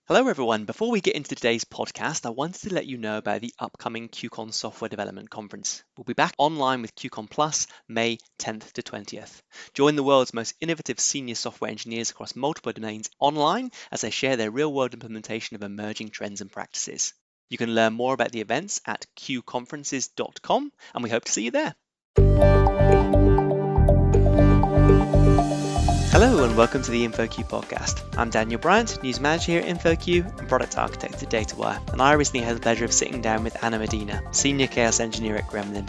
Hello everyone. Before we get into today's podcast, I wanted to let you know about the upcoming QCon Software Development Conference. We'll be back online with QCon Plus May 10th to 20th. Join the world's most innovative senior software engineers across multiple domains online as they share their real-world implementation of emerging trends and practices. You can learn more about the events at qconferences.com, and we hope to see you there. Hello and welcome to the InfoQ podcast. I'm Daniel Bryant, News Manager here at InfoQ and Product Architect at DataWire, and I recently had the pleasure of sitting down with Anna Medina, Senior Chaos Engineer at Gremlin.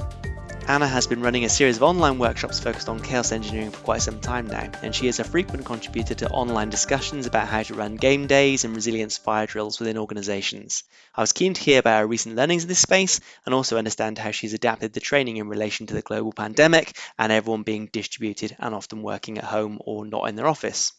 Anna has been running a series of online workshops focused on chaos engineering for quite some time now, and she is a frequent contributor to online discussions about how to run game days and resilience fire drills within organizations. I was keen to hear about her recent learnings in this space and also understand how she's adapted the training in relation to the global pandemic and everyone being distributed and often working at home or not in their office.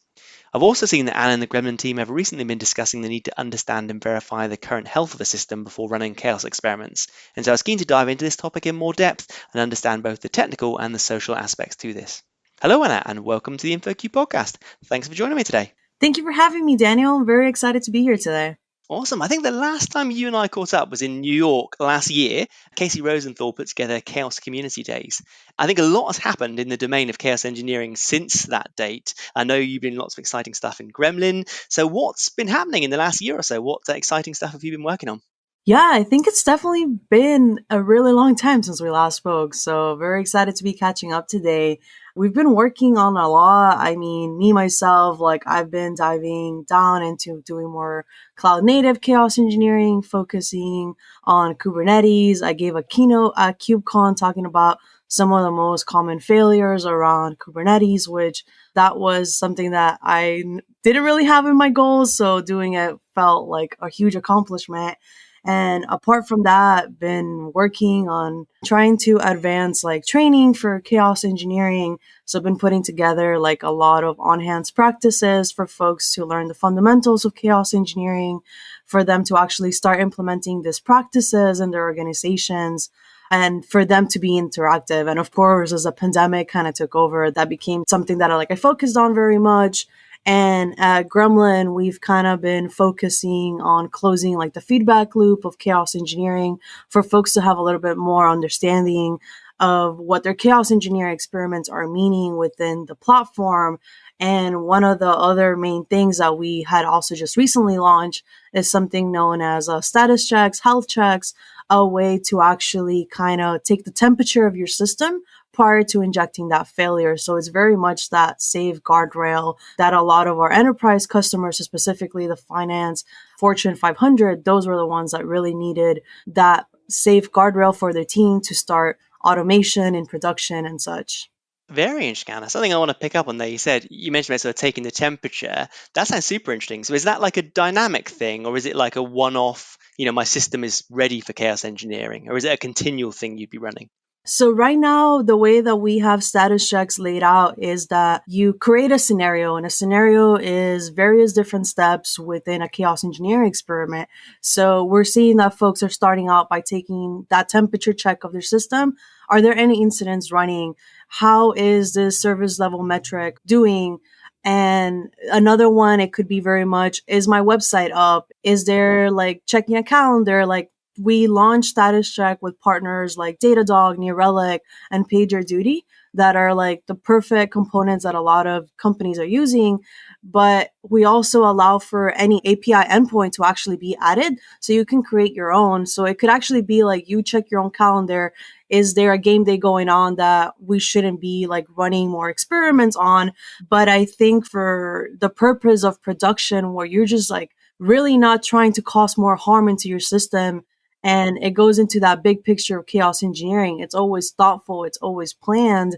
I've also seen that Anna and the Gremlin team have recently been discussing the need to understand and verify the current health of the system before running chaos experiments, and so I was keen to dive into this topic in more depth and understand both the technical and the social aspects to this. Hello Anna, and welcome to the InfoQ podcast. Thanks for joining me today. Thank you for having me, Daniel. I'm very excited to be here today. Awesome. I think the last time you and I caught up was in New York last year. Casey Rosenthal put together Chaos Community Days. I think a lot has happened in the domain of chaos engineering since that date. I know you've been lots of exciting stuff in Gremlin. So what's been happening in the last year or so? What exciting stuff have you been working on? Yeah, I think it's definitely been a really long time since we last spoke. So very excited to be catching up today. We've been working on a lot. I mean, me, myself, I've been diving down into doing more cloud native chaos engineering, focusing on Kubernetes. I gave a keynote at QCon talking about some of the most common failures around Kubernetes, which that was something that I didn't really have in my goals. So doing it felt like a huge accomplishment. And apart from that, been working on trying to advance training for chaos engineering. So I've been putting together a lot of on-hands practices for folks to learn the fundamentals of chaos engineering, for them to actually start implementing these practices in their organizations, and for them to be interactive. And of course, as a pandemic kind of took over, that became something that I focused on very much. And at Gremlin, we've kind of been focusing on closing the feedback loop of chaos engineering for folks to have a little bit more understanding of what their chaos engineering experiments are meaning within the platform. And one of the other main things that we had also just recently launched is something known as status checks, health checks, a way to actually kind of take the temperature of your system prior to injecting that failure. So it's very much that safe guardrail that a lot of our enterprise customers, specifically the finance, Fortune 500, those were the ones that really needed that safe guardrail for their team to start automation and production and such. Very interesting, Anna. Something I want to pick up on there. You mentioned about sort of taking the temperature. That sounds super interesting. So is that like a dynamic thing, or is it like a one-off, my system is ready for chaos engineering, or is it a continual thing you'd be running? So right now, the way that we have status checks laid out is that you create a scenario, and a scenario is various different steps within a chaos engineering experiment. So we're seeing that folks are starting out by taking that temperature check of their system. Are there any incidents running? How is the service level metric doing? And another one, it could be very much, is my website up? Is there checking a calendar? We launched Status Check with partners like Datadog, New Relic, and PagerDuty that are the perfect components that a lot of companies are using. But we also allow for any API endpoint to actually be added, so you can create your own. So it could actually be you check your own calendar. Is there a game day going on that we shouldn't be running more experiments on? But I think for the purpose of production, where you're just really not trying to cause more harm into your system, and it goes into that big picture of chaos engineering. It's always thoughtful. It's always planned.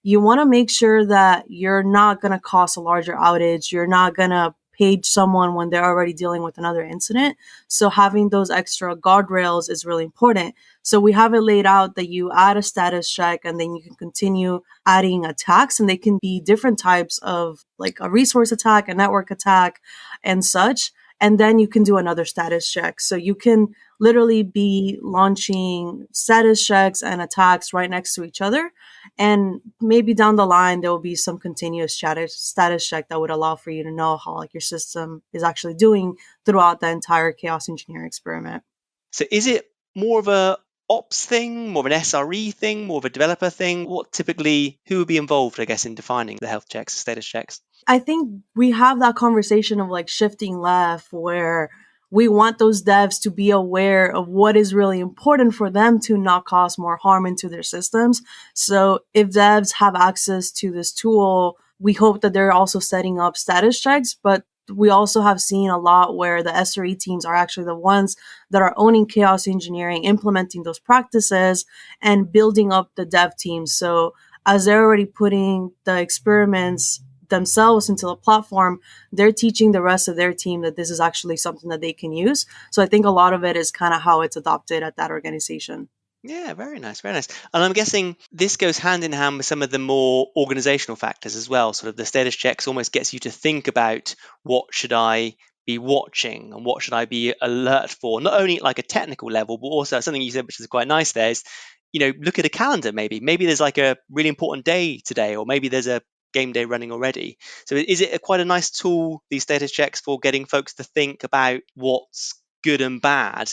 You want to make sure that you're not going to cause a larger outage. You're not going to page someone when they're already dealing with another incident. So having those extra guardrails is really important. So we have it laid out that you add a status check, and then you can continue adding attacks, and they can be different types of a resource attack, a network attack, and such. and then you can do another status check. So you can literally be launching status checks and attacks right next to each other. And maybe down the line, there will be some continuous status check that would allow for you to know how like your system is actually doing throughout the entire chaos engineering experiment. So is it more of a ops thing, more of an SRE thing, more of a developer thing? Who would be involved, I guess, in defining the health checks, status checks? I think we have that conversation of like shifting left where we want those devs to be aware of what is really important for them to not cause more harm into their systems. So if devs have access to this tool, we hope that they're also setting up status checks, but we also have seen a lot where the SRE teams are actually the ones that are owning chaos engineering, implementing those practices and building up the dev teams. So as they're already putting the experiments themselves into the platform, they're teaching the rest of their team that this is actually something that they can use. So I think a lot of it is kind of how it's adopted at that organization. Yeah, very nice, very nice. And I'm guessing this goes hand in hand with some of the more organizational factors as well. Sort of the status checks almost gets you to think about what should I be watching and what should I be alert for, not only at like a technical level, but also something you said, which is quite nice there is, look at a calendar maybe. Maybe there's like a really important day today, or maybe there's a game day running already. So is it quite a nice tool, these status checks, for getting folks to think about what's good and bad?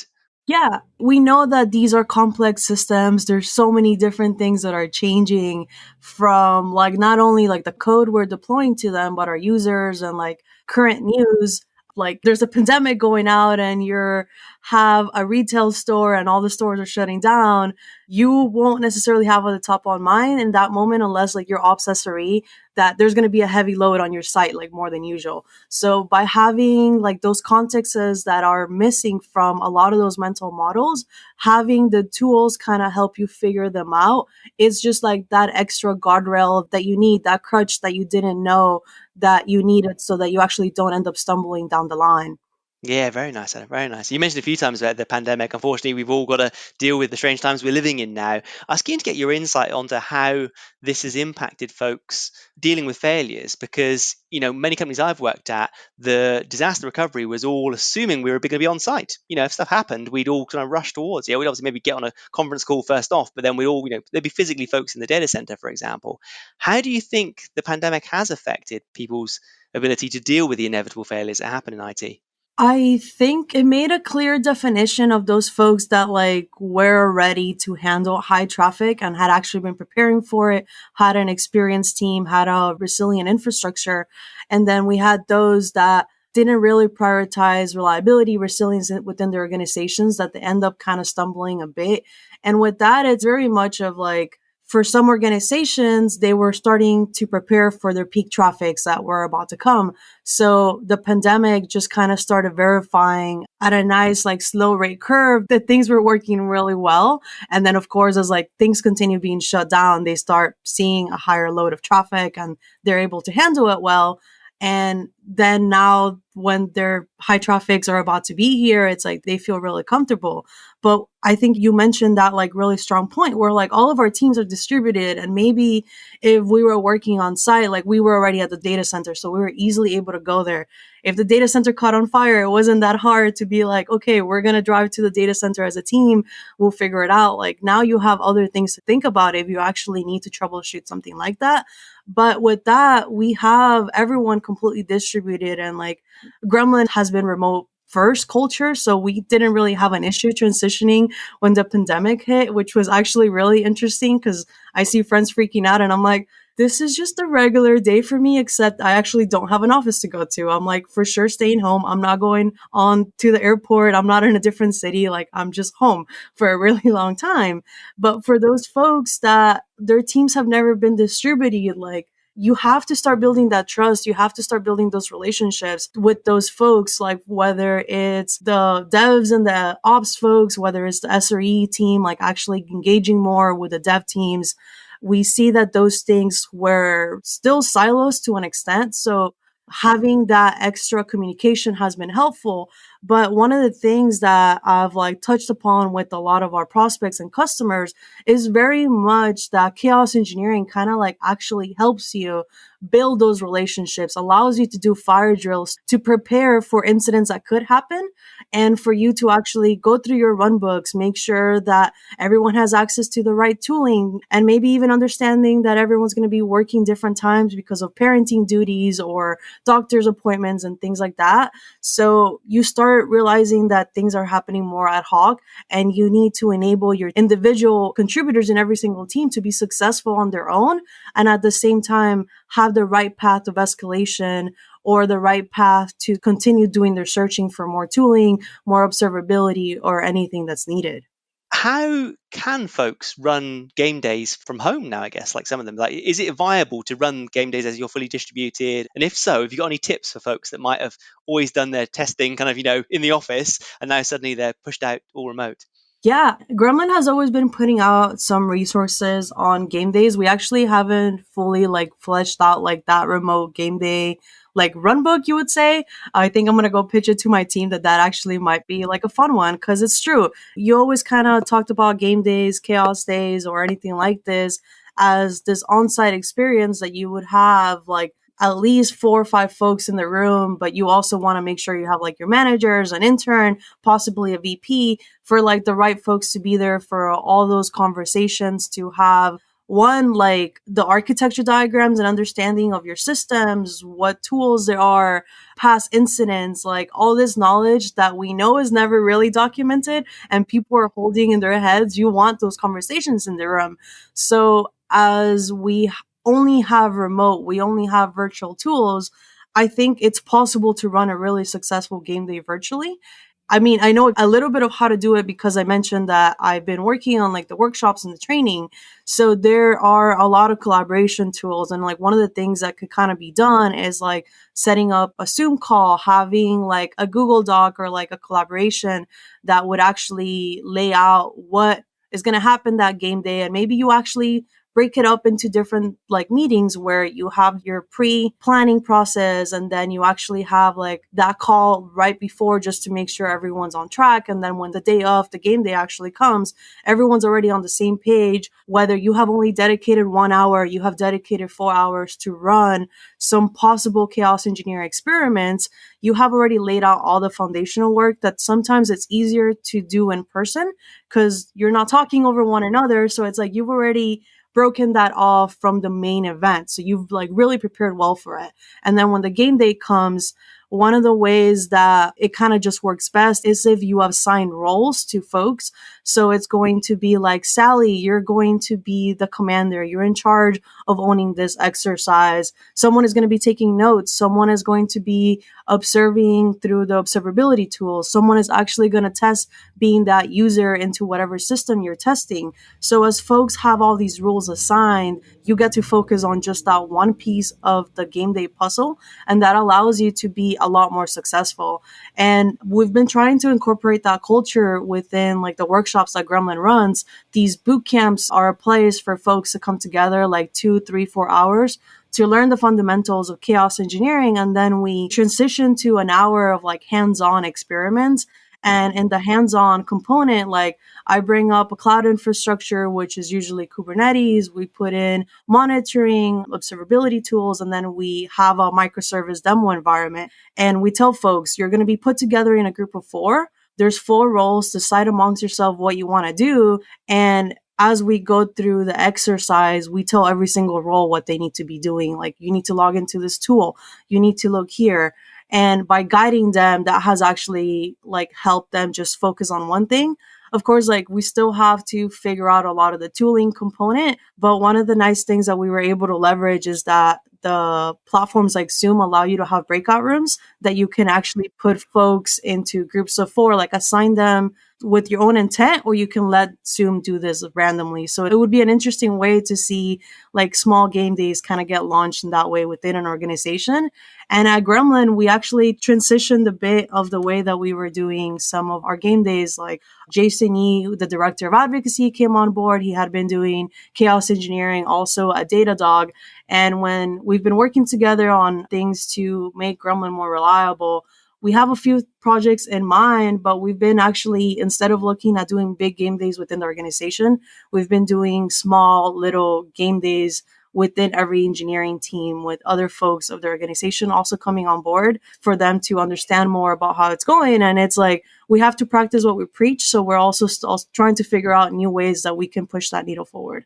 Yeah, we know that these are complex systems. There's so many different things that are changing from like not only like the code we're deploying to them, but our users and like current news. Like there's a pandemic going out and you have a retail store and all the stores are shutting down. You won't necessarily have at the top on mind in that moment unless like your ops SRE that there's going to be a heavy load on your site, like more than usual. So by having like those contexts that are missing from a lot of those mental models, having the tools kind of help you figure them out, it's just like that extra guardrail that you need, that crutch that you didn't know that you needed so that you actually don't end up stumbling down the line. Yeah, very nice, Adam, very nice. You mentioned a few times about the pandemic. Unfortunately, we've all got to deal with the strange times we're living in now. I was keen to get your insight onto how this has impacted folks dealing with failures because, many companies I've worked at, the disaster recovery was all assuming we were going to be on site. If stuff happened, we'd all kind of rush towards. We'd obviously maybe get on a conference call first off, but then we'd all, there'd be physically folks in the data center, for example. How do you think the pandemic has affected people's ability to deal with the inevitable failures that happen in IT? I think it made a clear definition of those folks that like were ready to handle high traffic and had actually been preparing for it, had an experienced team, had a resilient infrastructure. And then we had those that didn't really prioritize reliability, resilience within their organizations that they end up kind of stumbling a bit. And with that, it's very much of like, for some organizations, they were starting to prepare for their peak traffics that were about to come. So the pandemic just kind of started verifying at a nice, like slow rate curve that things were working really well. And then of course, as like things continue being shut down, they start seeing a higher load of traffic and they're able to handle it well. And then now when their high traffics are about to be here, it's like they feel really comfortable. But I think you mentioned that like really strong point where like all of our teams are distributed. And maybe if we were working on site, like we were already at the data center, so we were easily able to go there. If the data center caught on fire, it wasn't that hard to be like, okay, we're going to drive to the data center as a team. We'll figure it out. Like now you have other things to think about if you actually need to troubleshoot something like that. But with that, we have everyone completely distributed and like Gremlin has been remote first culture. So we didn't really have an issue transitioning when the pandemic hit, which was actually really interesting because I see friends freaking out and I'm like, this is just a regular day for me, except I actually don't have an office to go to. I'm like, for sure, staying home. I'm not going on to the airport. I'm not in a different city. Like, I'm just home for a really long time. But for those folks that their teams have never been distributed, like, you have to start building that trust. You have to start building those relationships with those folks, like whether it's the devs and the ops folks, whether it's the SRE team, like actually engaging more with the dev teams. We see that those things were still silos to an extent. So having that extra communication has been helpful. But one of the things that I've like touched upon with a lot of our prospects and customers is very much that chaos engineering kind of like actually helps you build those relationships, allows you to do fire drills to prepare for incidents that could happen, and for you to actually go through your run books, make sure that everyone has access to the right tooling, and maybe even understanding that everyone's going to be working different times because of parenting duties or doctor's appointments and things like that. So you start realizing that things are happening more ad hoc, and you need to enable your individual contributors in every single team to be successful on their own, and at the same time have the right path of escalation or the right path to continue doing their searching for more tooling, more observability, or anything that's needed. How can folks run game days from home now? I guess, like some of them, like, is it viable to run game days as you're fully distributed? And if so, have you got any tips for folks that might have always done their testing kind of, in the office, and now suddenly they're pushed out all remote? Yeah, Gremlin has always been putting out some resources on game days. We actually haven't fully fleshed out like that remote game day like run book, you would say. I think I'm gonna go pitch it to my team that actually might be like a fun one, because it's true. You always kind of talked about game days, chaos days, or anything like this as this on-site experience that you would have like at least 4 or 5 folks in the room, but you also want to make sure you have like your managers, an intern, possibly a VP, for like the right folks to be there for all those conversations, to have one, like the architecture diagrams and understanding of your systems, what tools there are, past incidents, like all this knowledge that we know is never really documented and people are holding in their heads. You want those conversations in the room. So as we only have remote, we only have virtual tools, I think it's possible to run a really successful game day virtually. I mean, I know a little bit of how to do it because I mentioned that I've been working on like the workshops and the training. So there are a lot of collaboration tools. And like one of the things that could kind of be done is like setting up a Zoom call, having like a Google Doc or like a collaboration that would actually lay out what is going to happen that game day. And maybe you actually break it up into different like meetings where you have your pre-planning process, and then you actually have like that call right before just to make sure everyone's on track. And then when the day of the game day actually comes, everyone's already on the same page. Whether you have only dedicated 1 hour, you have dedicated 4 hours to run some possible chaos engineering experiments, you have already laid out all the foundational work that sometimes it's easier to do in person because you're not talking over one another. So it's like you've already broken that off from the main event. So you've like really prepared well for it. And then when the game day comes, one of the ways that it kind of just works best is if you assign roles to folks. So it's going to be like, Sally, you're going to be the commander. You're in charge of owning this exercise. Someone is going to be taking notes. Someone is going to be observing through the observability tools. Someone is actually going to test being that user into whatever system you're testing. So as folks have all these rules assigned, you get to focus on just that one piece of the game day puzzle. And that allows you to be a lot more successful. And we've been trying to incorporate that culture within like the workshops that Gremlin runs. These boot camps are a place for folks to come together like 2, 3, 4 hours to learn the fundamentals of chaos engineering. And then we transition to an hour of like hands-on experiments. And in the hands-on component, like I bring up a cloud infrastructure, which is usually Kubernetes. We put in monitoring, observability tools, and then we have a microservice demo environment. And we tell folks, you're going to be put together in a group of 4. There's 4 roles. Decide amongst yourself what you want to do. And as we go through the exercise, we tell every single role what they need to be doing. Like, you need to log into this tool. You need to look here. And by guiding them, that has actually like helped them just focus on one thing. Of course, like we still have to figure out a lot of the tooling component, but one of the nice things that we were able to leverage is that the platforms like Zoom allow you to have breakout rooms that you can actually put folks into groups of 4, like assign them with your own intent, or you can let Zoom do this randomly. So it would be an interesting way to see like small game days kind of get launched in that way within an organization. And at Gremlin, we actually transitioned a bit of the way that we were doing some of our game days. Like Jason Yee, the director of advocacy, came on board. He had been doing chaos engineering also at Datadog. And when we've been working together on things to make Gremlin more reliable, we have a few projects in mind, but we've been actually, instead of looking at doing big game days within the organization, we've been doing small little game days within every engineering team with other folks of the organization also coming on board for them to understand more about how it's going. And it's like, we have to practice what we preach. So we're also trying to figure out new ways that we can push that needle forward.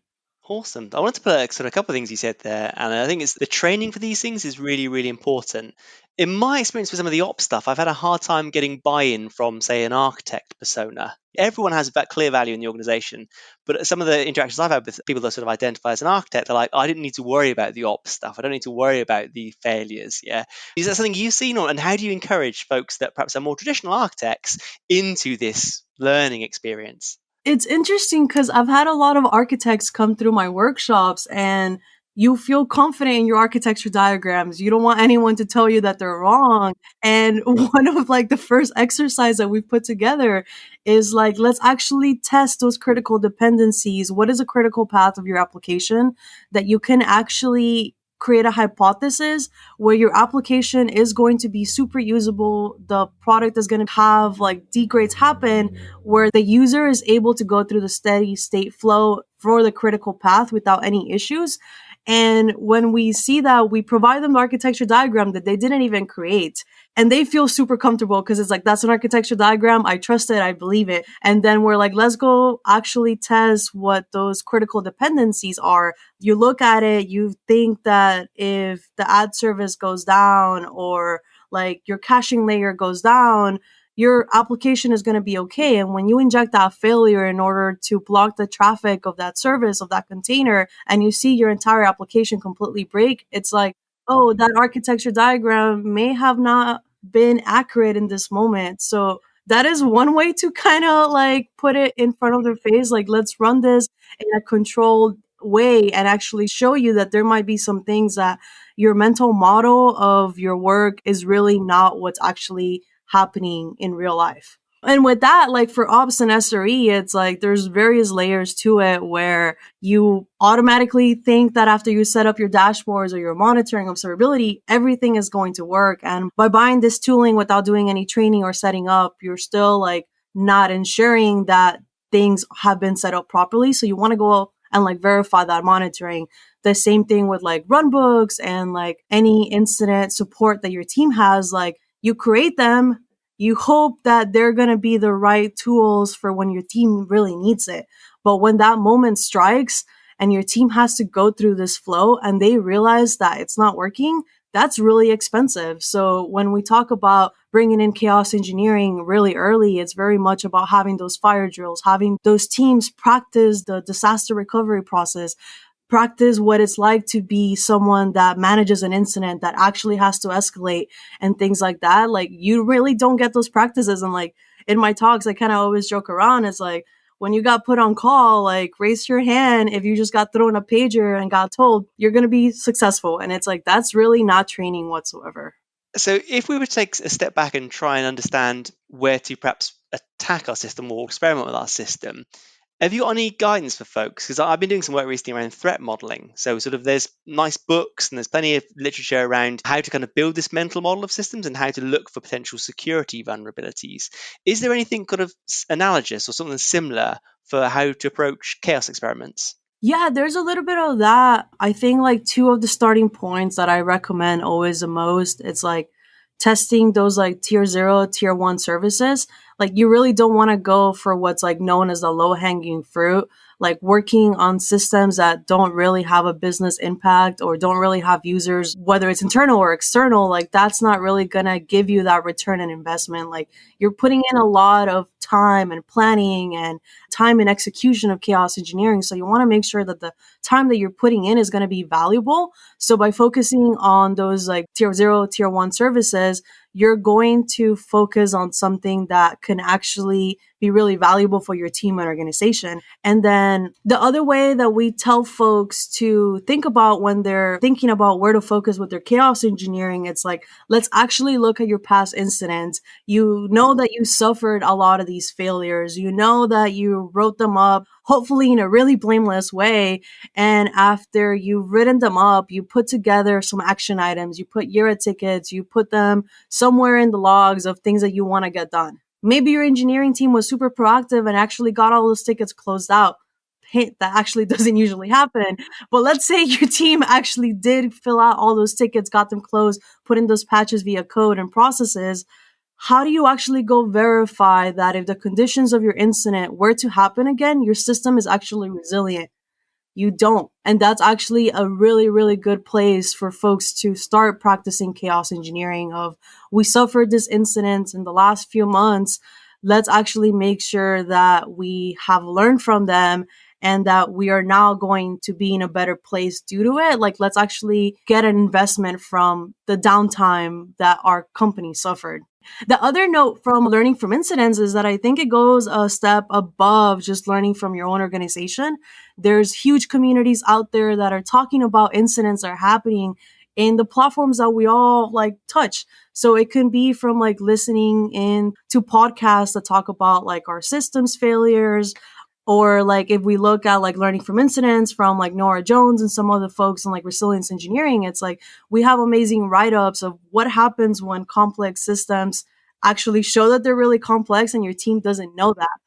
Awesome. I wanted to put sort of a couple of things you said there, and I think it's the training for these things is really, really important. In my experience with some of the ops stuff, I've had a hard time getting buy-in from, say, an architect persona. Everyone has that clear value in the organization, but some of the interactions I've had with people that sort of identify as an architect are like, I didn't need to worry about the ops stuff. I don't need to worry about the failures. Yeah. Is that something you've seen, and how do you encourage folks that perhaps are more traditional architects into this learning experience? It's interesting because I've had a lot of architects come through my workshops, and you feel confident in your architecture diagrams. You don't want anyone to tell you that they're wrong. And one of like the first exercise that we put together is like, let's actually test those critical dependencies. What is a critical path of your application that you can actually create a hypothesis where your application is going to be super usable. The product is going to have like degrades happen where the user is able to go through the steady state flow for the critical path without any issues. And when we see that, we provide them the architecture diagram that they didn't even create. And they feel super comfortable because it's like, that's an architecture diagram. I trust it. I believe it. And then we're like, let's go actually test what those critical dependencies are. You look at it, you think that if the ad service goes down or like your caching layer goes down, your application is going to be okay. And when you inject that failure in order to block the traffic of that service, of that container, and you see your entire application completely break, it's like, oh, that architecture diagram may have not been accurate in this moment. So that is one way to kind of like put it in front of their face. Like, let's run this in a controlled way and actually show you that there might be some things that your mental model of your work is really not what's actually happening in real life. And with that, like for ops and SRE, it's like there's various layers to it where you automatically think that after you set up your dashboards or your monitoring observability, everything is going to work. And by buying this tooling without doing any training or setting up, you're still like not ensuring that things have been set up properly. So you want to go and like verify that monitoring. The same thing with like runbooks and like any incident support that your team has, like you create them, you hope that they're going to be the right tools for when your team really needs it. But when that moment strikes and your team has to go through this flow and they realize that it's not working, that's really expensive. So when we talk about bringing in chaos engineering really early, it's very much about having those fire drills, having those teams practice the disaster recovery process, practice what it's like to be someone that manages an incident that actually has to escalate and things like that. Like you really don't get those practices. And like in my talks, I kind of always joke around. It's like when you got put on call, like raise your hand if you just got thrown a pager and got told you're going to be successful. And it's like, that's really not training whatsoever. So if we were to take a step back and try and understand where to perhaps attack our system or experiment with our system, have you got any guidance for folks? Because I've been doing some work recently around threat modeling. So sort of there's nice books and there's plenty of literature around how to kind of build this mental model of systems and how to look for potential security vulnerabilities. Is there anything kind of analogous or something similar for how to approach chaos experiments? Yeah, there's a little bit of that. I think like two of the starting points that I recommend always the most, it's like testing those like tier 0, tier 1 services. Like you really don't want to go for what's like known as the low hanging fruit, like working on systems that don't really have a business impact or don't really have users, whether it's internal or external. Like that's not really going to give you that return on investment. Like you're putting in a lot of time and planning and time and execution of chaos engineering. So you want to make sure that the time that you're putting in is going to be valuable. So by focusing on those like tier 0, tier 1 services, you're going to focus on something that can actually be really valuable for your team and organization. And then the other way that we tell folks to think about when they're thinking about where to focus with their chaos engineering, it's like, let's actually look at your past incidents. You know that you suffered a lot of these failures. You know that you wrote them up, hopefully in a really blameless way. And after you've written them up, you put together some action items, you put Jira tickets, you put them somewhere in the logs of things that you want to get done. Maybe your engineering team was super proactive and actually got all those tickets closed out. hint, that actually doesn't usually happen. But let's say your team actually did fill out all those tickets, got them closed, put in those patches via code and processes. How do you actually go verify that if the conditions of your incident were to happen again, your system is actually resilient? You don't. And that's actually a really, really good place for folks to start practicing chaos engineering of, we suffered this incident in the last few months. Let's actually make sure that we have learned from them and that we are now going to be in a better place due to it. Like, let's actually get an investment from the downtime that our company suffered. The other note from learning from incidents is that I think it goes a step above just learning from your own organization. There's huge communities out there that are talking about incidents that are happening in the platforms that we all like touch. So it can be from like listening in to podcasts that talk about like our systems failures, or like if we look at like learning from incidents from like Nora Jones and some other folks in like resilience engineering, it's like we have amazing write-ups of what happens when complex systems actually show that they're really complex and your team doesn't know that.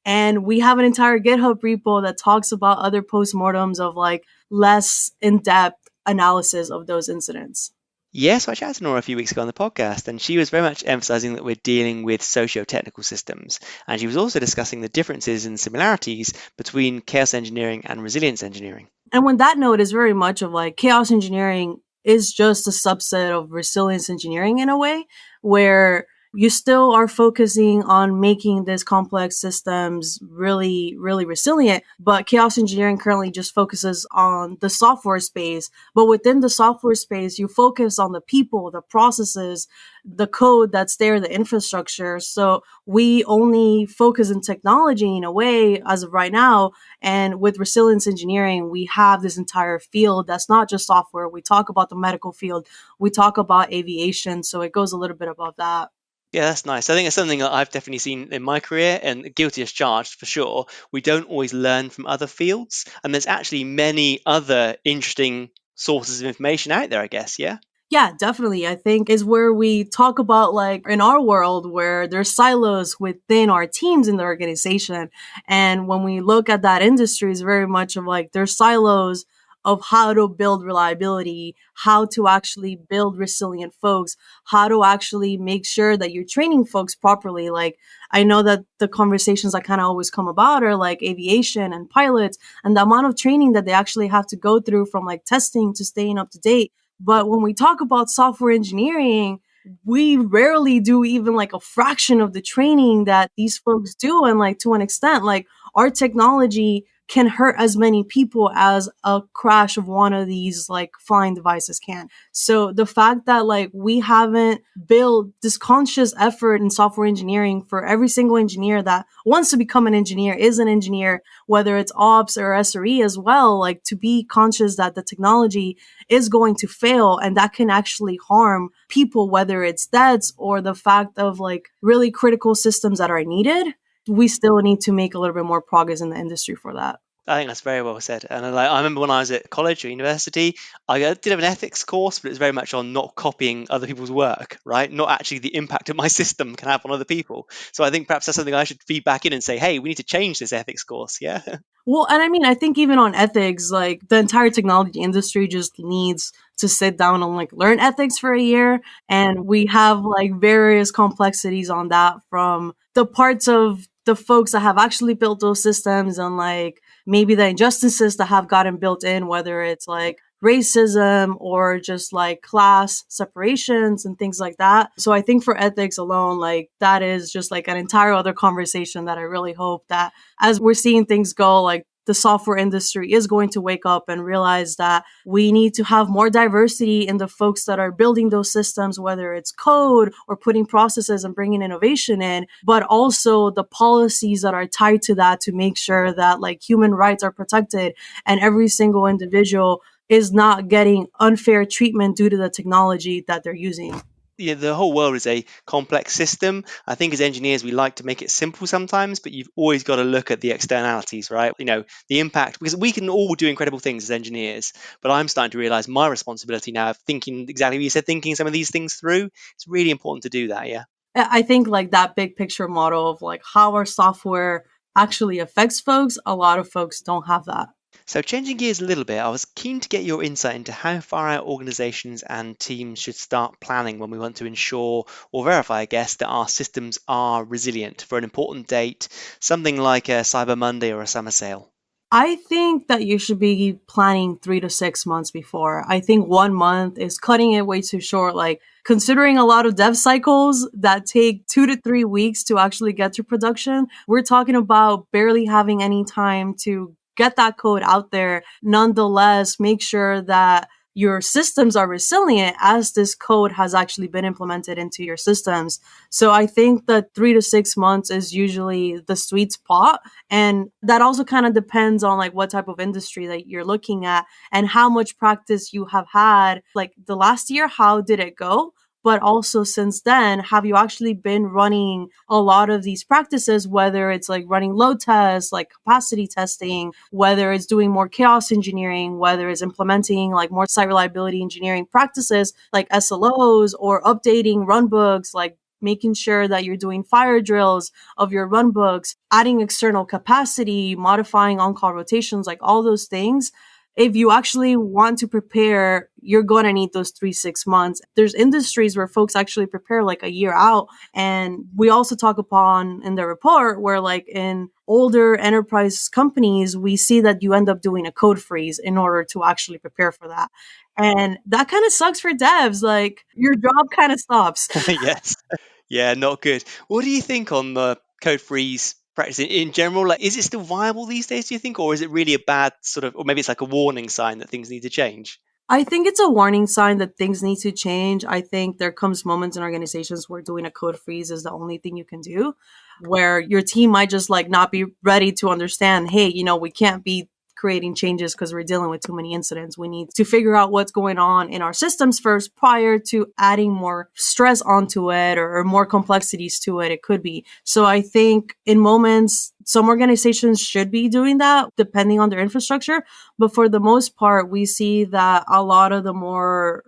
And we have an entire GitHub repo that talks about other postmortems of like less in-depth analysis of those incidents. Yes, I chatted to Nora a few weeks ago on the podcast, and she was very much emphasizing that we're dealing with socio-technical systems. And she was also discussing the differences and similarities between chaos engineering and resilience engineering. And when that note is very much of like chaos engineering is just a subset of resilience engineering in a way, where you still are focusing on making these complex systems really, really resilient. But chaos engineering currently just focuses on the software space. But within the software space, you focus on the people, the processes, the code that's there, the infrastructure. So we only focus in technology in a way as of right now. And with resilience engineering, we have this entire field that's not just software. We talk about the medical field, we talk about aviation. So it goes a little bit above that. Yeah, that's nice. I think it's something that I've definitely seen in my career, and guilty as charged for sure. We don't always learn from other fields, and there's actually many other interesting sources of information out there, I guess. Yeah. Yeah, definitely. I think is where we talk about like in our world where there's silos within our teams in the organization. And when we look at that industry, it's very much of like there's silos of how to build reliability, how to actually build resilient folks, how to actually make sure that you're training folks properly. Like I know that the conversations that kind of always come about are like aviation and pilots and the amount of training that they actually have to go through from like testing to staying up to date. But when we talk about software engineering, we rarely do even like a fraction of the training that these folks do. And like to an extent, like our technology can hurt as many people as a crash of one of these like flying devices can. So the fact that like we haven't built this conscious effort in software engineering for every single engineer that wants to become an engineer, is an engineer, whether it's ops or SRE as well, like to be conscious that the technology is going to fail and that can actually harm people, whether it's deaths or the fact of like really critical systems that are needed. We still need to make a little bit more progress in the industry for that. I think that's very well said. And I remember when I was at college or university, I did have an ethics course, but it was very much on not copying other people's work, right? Not actually the impact that my system can have on other people. So I think perhaps that's something I should feed back in and say, hey, we need to change this ethics course. Yeah. Well, and I mean, I think even on ethics, like the entire technology industry just needs to sit down and like learn ethics for a year. And we have like various complexities on that from the parts of the folks that have actually built those systems and like maybe the injustices that have gotten built in, whether it's like racism or just like class separations and things like that. So I think for ethics alone, like that is just like an entire other conversation that I really hope that as we're seeing things go, like the software industry is going to wake up and realize that we need to have more diversity in the folks that are building those systems, whether it's code or putting processes and bringing innovation in, but also the policies that are tied to that to make sure that like human rights are protected and every single individual is not getting unfair treatment due to the technology that they're using. Yeah, the whole world is a complex system. I think as engineers, we like to make it simple sometimes, but you've always got to look at the externalities, right? The impact, because we can all do incredible things as engineers, but I'm starting to realize my responsibility now of thinking exactly what you said, thinking some of these things through. It's really important to do that. Yeah. I think like that big picture model of like how our software actually affects folks, a lot of folks don't have that. So, changing gears a little bit, I was keen to get your insight into how far out organizations and teams should start planning when we want to ensure or verify, I guess, that our systems are resilient for an important date, something like a Cyber Monday or a summer sale. I think that you should be planning 3 to 6 months before. I think 1 month is cutting it way too short. Like, considering a lot of dev cycles that take 2 to 3 weeks to actually get to production, we're talking about barely having any time to get that code out there. Nonetheless, make sure that your systems are resilient as this code has actually been implemented into your systems. So I think that 3 to 6 months is usually the sweet spot. And that also kind of depends on like what type of industry that you're looking at and how much practice you have had. Like the last year, how did it go? But also since then, have you actually been running a lot of these practices, whether it's like running load tests, like capacity testing, whether it's doing more chaos engineering, whether it's implementing like more site reliability engineering practices like SLOs or updating runbooks, like making sure that you're doing fire drills of your runbooks, adding external capacity, modifying on-call rotations, like all those things. If you actually want to prepare, you're going to need those 3 6 months. There's industries where folks actually prepare like a year out. And we also talk upon in the report where like in older enterprise companies, we see that you end up doing a code freeze in order to actually prepare for that. And that kind of sucks for devs. Like your job kind of stops. Yes. Yeah, not good. What do you think on the code freeze practice in general? Like, is it still viable these days, do you think? Or is it really a bad sort of, or maybe it's like a warning sign that things need to change? I think it's a warning sign that things need to change. I think there comes moments in organizations where doing a code freeze is the only thing you can do, where your team might just like not be ready to understand, hey, we can't be creating changes because we're dealing with too many incidents. We need to figure out what's going on in our systems first prior to adding more stress onto it or more complexities to it. It could be. So I think in moments, some organizations should be doing that depending on their infrastructure. But for the most part, we see that a lot of the more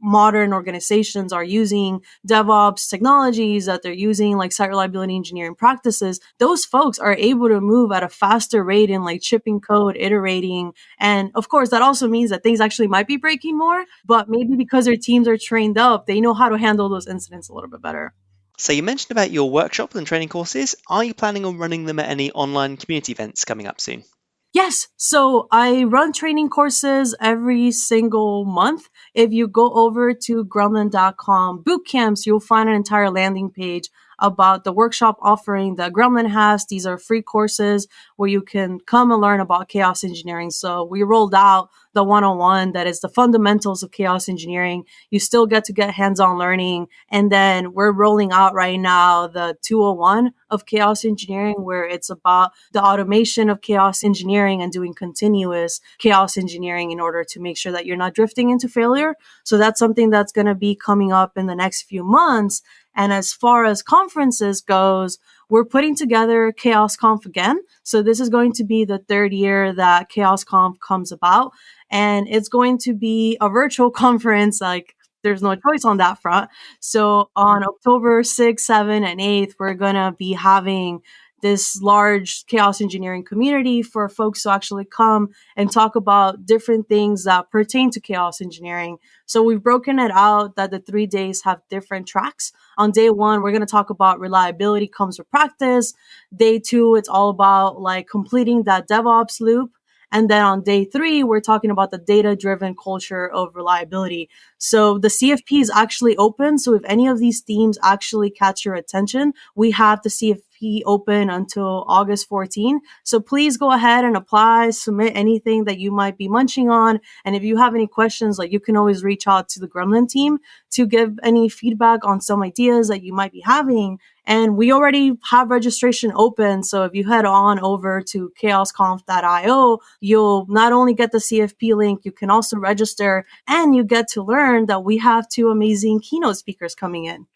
modern organizations are using DevOps technologies, that they're using like site reliability engineering practices. Those folks are able to move at a faster rate in like shipping code, iterating. And of course, that also means that things actually might be breaking more, but maybe because their teams are trained up, they know how to handle those incidents a little bit better. So you mentioned about your workshops and training courses. Are you planning on running them at any online community events coming up soon? Yes. So I run training courses every single month. If you go over to gremlin.com bootcamps, you'll find an entire landing page about the workshop offering that Gremlin has. These are free courses where you can come and learn about chaos engineering. So we rolled out the 101 that is the fundamentals of chaos engineering. You still get to get hands-on learning. And then we're rolling out right now the 201 of chaos engineering, where it's about the automation of chaos engineering and doing continuous chaos engineering in order to make sure that you're not drifting into failure. So that's something that's going to be coming up in the next few months. And as far as conferences goes, we're putting together Chaos Conf again. So this is going to be the third year that Chaos Conf comes about. And it's going to be a virtual conference. Like there's no choice on that front. So on October 6th, 7th, and 8th, we're going to be having this large chaos engineering community for folks to actually come and talk about different things that pertain to chaos engineering. So we've broken it out that the 3 days have different tracks. On day one, we're going to talk about reliability comes with practice. Day two, it's all about like completing that DevOps loop. And then on day three, we're talking about the data-driven culture of reliability. So the CFP is actually open. So if any of these themes actually catch your attention, we have the CFP open until August 14. So please go ahead and apply, submit anything that you might be munching on. And if you have any questions, like you can always reach out to the Gremlin team to give any feedback on some ideas that you might be having. And we already have registration open. So if you head on over to chaosconf.io, you'll not only get the CFP link, you can also register and you get to learn that we have two amazing keynote speakers coming in.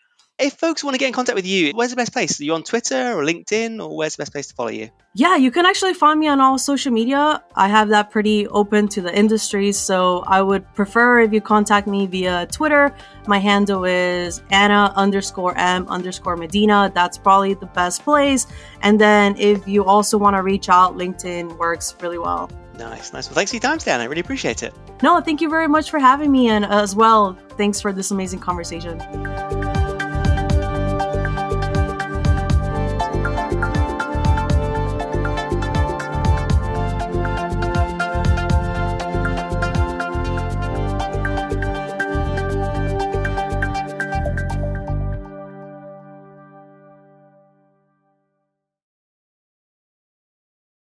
If folks want to get in contact with you, where's the best place? Are you on Twitter or LinkedIn, or where's the best place to follow you? Yeah, you can actually find me on all social media. I have that pretty open to the industry, so I would prefer if you contact me via Twitter. My handle is Anna_M_Medina. That's probably the best place. And then if you also want to reach out, LinkedIn works really well. Nice. Well, thanks for your time, Stan. I really appreciate it. No, thank you very much for having me. And as well, thanks for this amazing conversation.